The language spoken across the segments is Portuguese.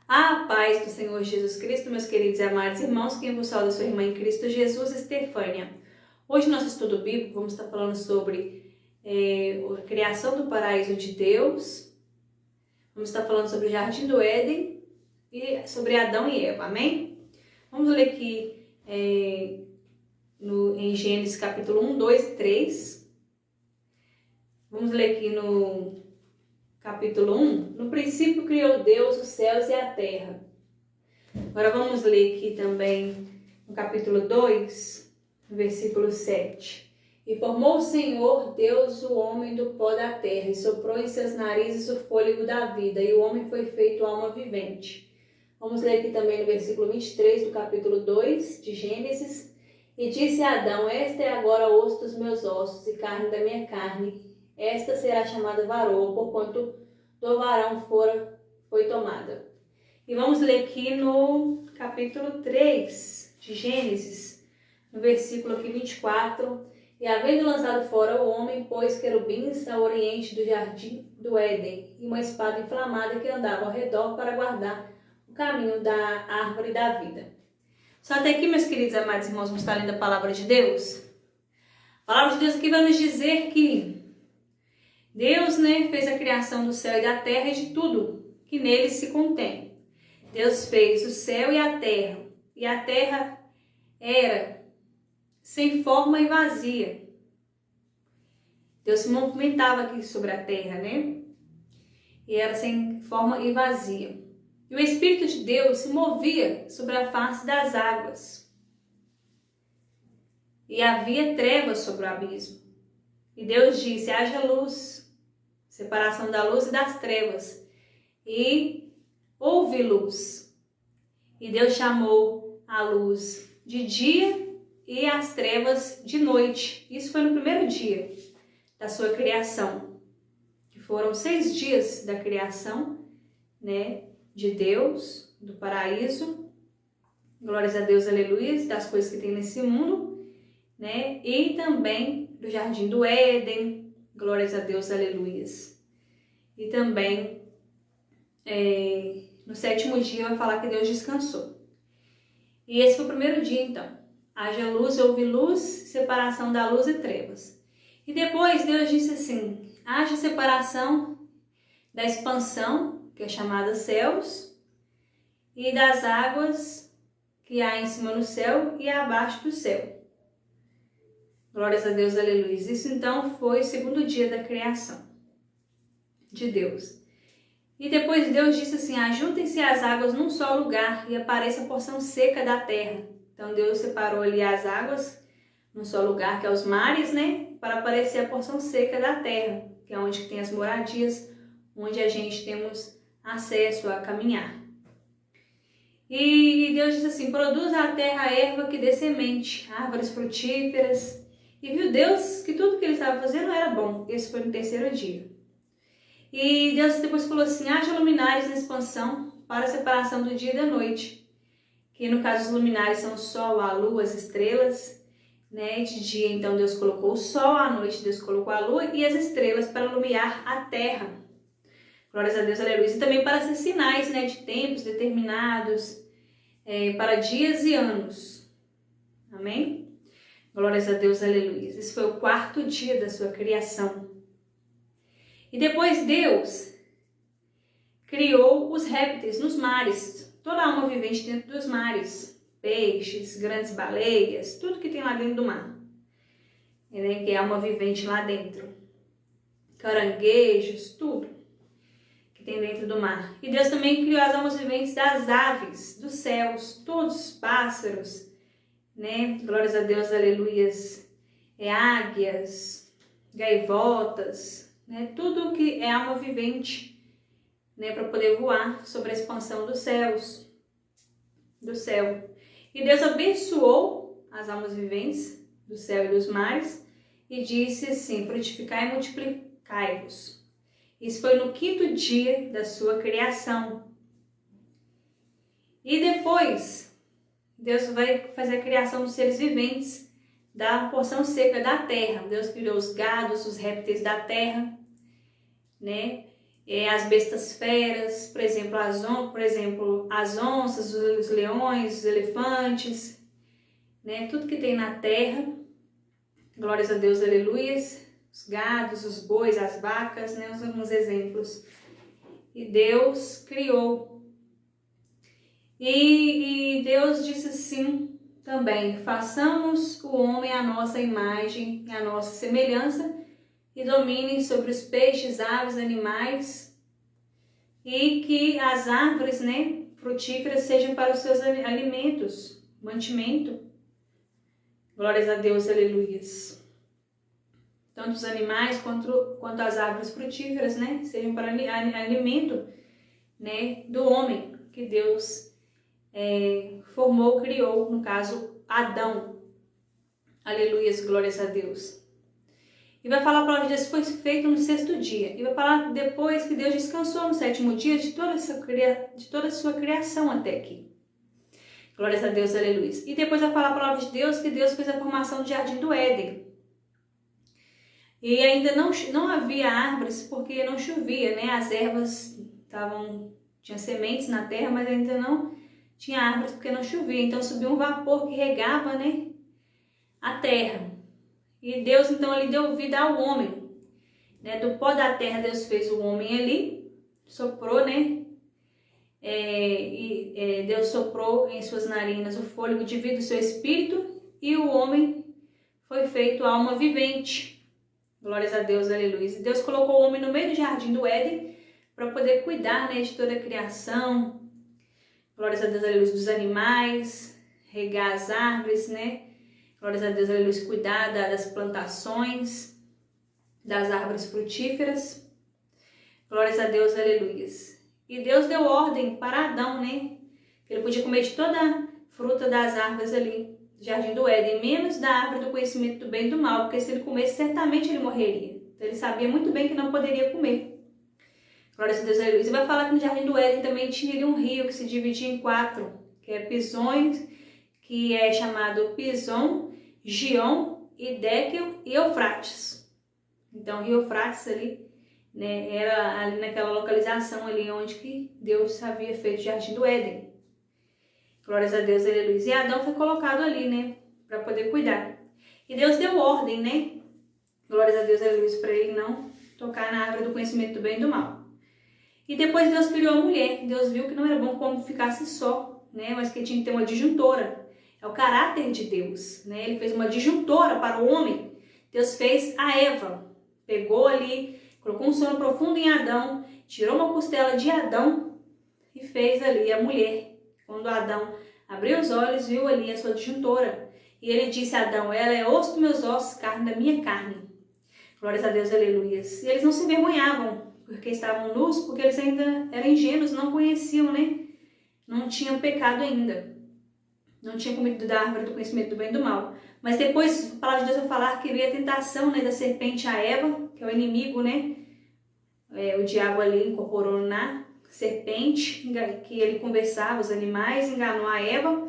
A paz do Senhor Jesus Cristo, meus queridos e amados irmãos, quem vos fala é sua irmã em Cristo Jesus, Estefânia. Hoje, nosso estudo bíblico, vamos estar falando sobre a criação do paraíso de Deus. Vamos estar falando sobre o Jardim do Éden e sobre Adão e Eva, amém? Vamos ler aqui em Gênesis capítulo 1, 2 e 3. Vamos ler aqui no capítulo 1. No princípio criou Deus os céus e a terra. Agora vamos ler aqui também no capítulo 2, versículo 7. E formou o Senhor Deus o homem do pó da terra, e soprou em seus narizes o fôlego da vida, e o homem foi feito alma vivente. Vamos ler aqui também no versículo 23 do capítulo 2 de Gênesis. E disse a Adão: esta é agora osso dos meus ossos e carne da minha carne. Esta será chamada varoa, porquanto do varão foi tomada. E vamos ler aqui no capítulo 3 de Gênesis, no versículo aqui 24. E havendo lançado fora o homem, pôs querubins ao oriente do jardim do Éden, e uma espada inflamada que andava ao redor para guardar o caminho da árvore da vida. Só até aqui, meus queridos amados irmãos, vamos estar lendo a palavra de Deus. A palavra de Deus aqui vai nos dizer que Deus, fez a criação do céu e da terra e de tudo que neles se contém. Deus fez o céu e a terra era sem forma e vazia. Deus se movimentava aqui sobre a terra, E era sem forma e vazia. E o Espírito de Deus se movia sobre a face das águas. E havia trevas sobre o abismo. E Deus disse: haja luz, separação da luz e das trevas. E houve luz. E Deus chamou a luz de dia e as trevas de noite. Isso foi no primeiro dia da sua criação, que foram 6 dias da criação, de Deus, do paraíso. Glórias a Deus, aleluia, das coisas que tem nesse mundo, E também do Jardim do Éden. Glórias a Deus, aleluia. E também no 7º dia vai falar que Deus descansou. E esse foi o primeiro dia, então. Haja luz, houve luz, separação da luz e trevas. E depois Deus disse assim: haja separação da expansão, que é chamada céus, e das águas que há em cima no céu e abaixo do céu. Glórias a Deus, aleluia. Isso então foi o 2º dia da criação de Deus. E depois Deus disse assim: ajuntem-se as águas num só lugar e apareça a porção seca da terra. Então Deus separou ali as águas num só lugar, que é os mares, para aparecer a porção seca da terra, que é onde tem as moradias, onde a gente temos acesso a caminhar. E Deus disse assim: produza a terra erva que dê semente, árvores frutíferas. E viu Deus que tudo que ele estava fazendo era bom. Esse foi no 3º dia. E Deus depois falou assim: haja luminares na expansão para a separação do dia e da noite. Que no caso os luminares são o sol, a lua, as estrelas. De dia então Deus colocou o sol, à noite Deus colocou a lua e as estrelas para iluminar a terra. Glórias a Deus, aleluia. E também para ser sinais, de tempos determinados, para dias e anos. Amém? Glórias a Deus, aleluia. Esse foi o 4º dia da sua criação. E depois Deus criou os répteis nos mares, toda alma vivente dentro dos mares, peixes, grandes baleias, tudo que tem lá dentro do mar, que é alma vivente lá dentro, caranguejos, tudo que tem dentro do mar. E Deus também criou as almas viventes das aves, dos céus, todos os pássaros, Glórias a Deus, aleluias, águias, gaivotas, tudo que é alma vivente, para poder voar sobre a expansão dos céus, do céu. E Deus abençoou as almas viventes do céu e dos mares e disse assim: frutificai e multiplicai-vos. Isso foi no 5º dia da sua criação. E depois Deus vai fazer a criação dos seres viventes da porção seca da terra. Deus criou os gados, os répteis da terra, as bestas feras, por exemplo, as onças, os leões, os elefantes, né? Tudo que tem na terra, glórias a Deus, aleluias, os gados, os bois, as vacas, né? Alguns exemplos. E Deus criou. E Deus disse assim também: façamos o homem à nossa imagem e à nossa semelhança, e dominem sobre os peixes, aves, animais, e que as árvores, né, frutíferas sejam para os seus alimentos, mantimento. Glórias a Deus, aleluias. Tanto os animais quanto as árvores frutíferas, né, sejam para alimento, né, do homem que Deus formou, criou, no caso, Adão. Aleluias, glórias a Deus. E vai falar a palavra de Deus foi feito no sexto dia. E vai falar depois que Deus descansou no sétimo dia de toda a sua criação até aqui. Glórias a Deus, aleluia. E depois vai falar a palavra de Deus que Deus fez a formação do jardim do Éden. E ainda não havia árvores porque não chovia, né? As ervas tinha sementes na terra, mas ainda não tinha árvores porque não chovia. Então subiu um vapor que regava, né, a terra. E Deus então ali deu vida ao homem, né? Do pó da terra Deus fez o homem ali, soprou, né? Deus soprou em suas narinas o fôlego de vida do seu espírito e o homem foi feito alma vivente. Glórias a Deus, aleluia. E Deus colocou o homem no meio do jardim do Éden para poder cuidar, né, de toda a criação. Glórias a Deus, aleluia, dos animais, regar as árvores, né? Glórias a Deus, aleluia, cuidar das plantações, das árvores frutíferas. Glórias a Deus, aleluia. E Deus deu ordem para Adão, né? Que ele podia comer de toda a fruta das árvores ali do jardim do Éden, menos da árvore do conhecimento do bem e do mal, porque se ele comesse, certamente ele morreria. Então ele sabia muito bem que não poderia comer. Glórias a Deus, aleluia. E vai falar que no jardim do Éden também tinha ali um rio que se dividia em 4, que é Pisões, que é chamado Pison, Gion, Hiddekel e Eufrates. Então, o rio Eufrates ali, né, era ali naquela localização ali onde que Deus havia feito o jardim do Éden. Glórias a Deus, aleluia. E Adão foi colocado ali, né, para poder cuidar. E Deus deu ordem, né, glórias a Deus, aleluia, para ele não tocar na árvore do conhecimento do bem e do mal. E depois Deus criou a mulher. Deus viu que não era bom como ficasse só, né, mas que tinha que ter uma adjuntora. É o caráter de Deus, né? Ele fez uma adjuntora para o homem. Deus fez a Eva. Pegou ali, colocou um sono profundo em Adão, tirou uma costela de Adão e fez ali a mulher. Quando Adão abriu os olhos, viu ali a sua adjuntora. E ele disse a Adão: ela é osso dos meus ossos, carne da minha carne. Glórias a Deus, aleluia. E eles não se envergonhavam, porque estavam nus, porque eles ainda eram ingênuos, não conheciam, né? Não tinham pecado ainda. Não tinha comido da árvore do conhecimento do bem e do mal. Mas depois, a palavra de Deus vai falar que veio a tentação, né, da serpente a Eva, que é o inimigo, né? O diabo ali incorporou na serpente, que ele conversava, os animais, enganou a Eva,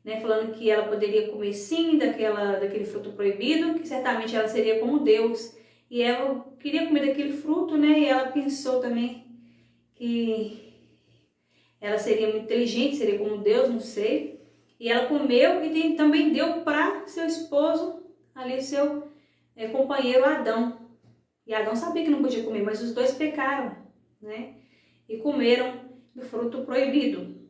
né, falando que ela poderia comer sim daquele fruto proibido, que certamente ela seria como Deus. E Eva queria comer daquele fruto, né? E ela pensou também que ela seria muito inteligente, seria como Deus, não sei. E ela comeu e também deu para seu esposo, ali seu companheiro Adão. E Adão sabia que não podia comer, mas os dois pecaram, né? E comeram do fruto proibido.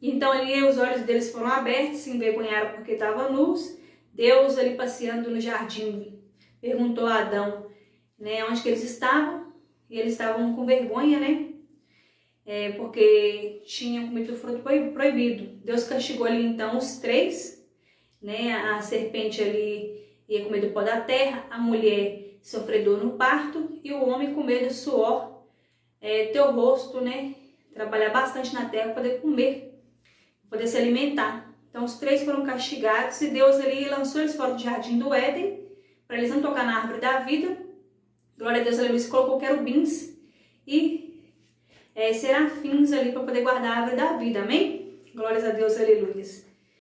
Então ali os olhos deles foram abertos, se envergonharam porque estavam nus. Deus ali passeando no jardim perguntou a Adão, né, onde que eles estavam. E eles estavam com vergonha, né? Porque tinham comido o fruto proibido. Deus castigou ali então os 3, né? A serpente ali ia comer do pó da terra, a mulher sofredor no parto e o homem comer do suor teu rosto, né? Trabalhar bastante na terra para poder comer, poder se alimentar. Então os 3 foram castigados e Deus ali lançou eles fora do jardim do Éden para eles não tocar na árvore da vida. Glória a Deus, aleluia, colocou querubins e serafins ali para poder guardar a árvore da vida, amém? Glórias a Deus, aleluia.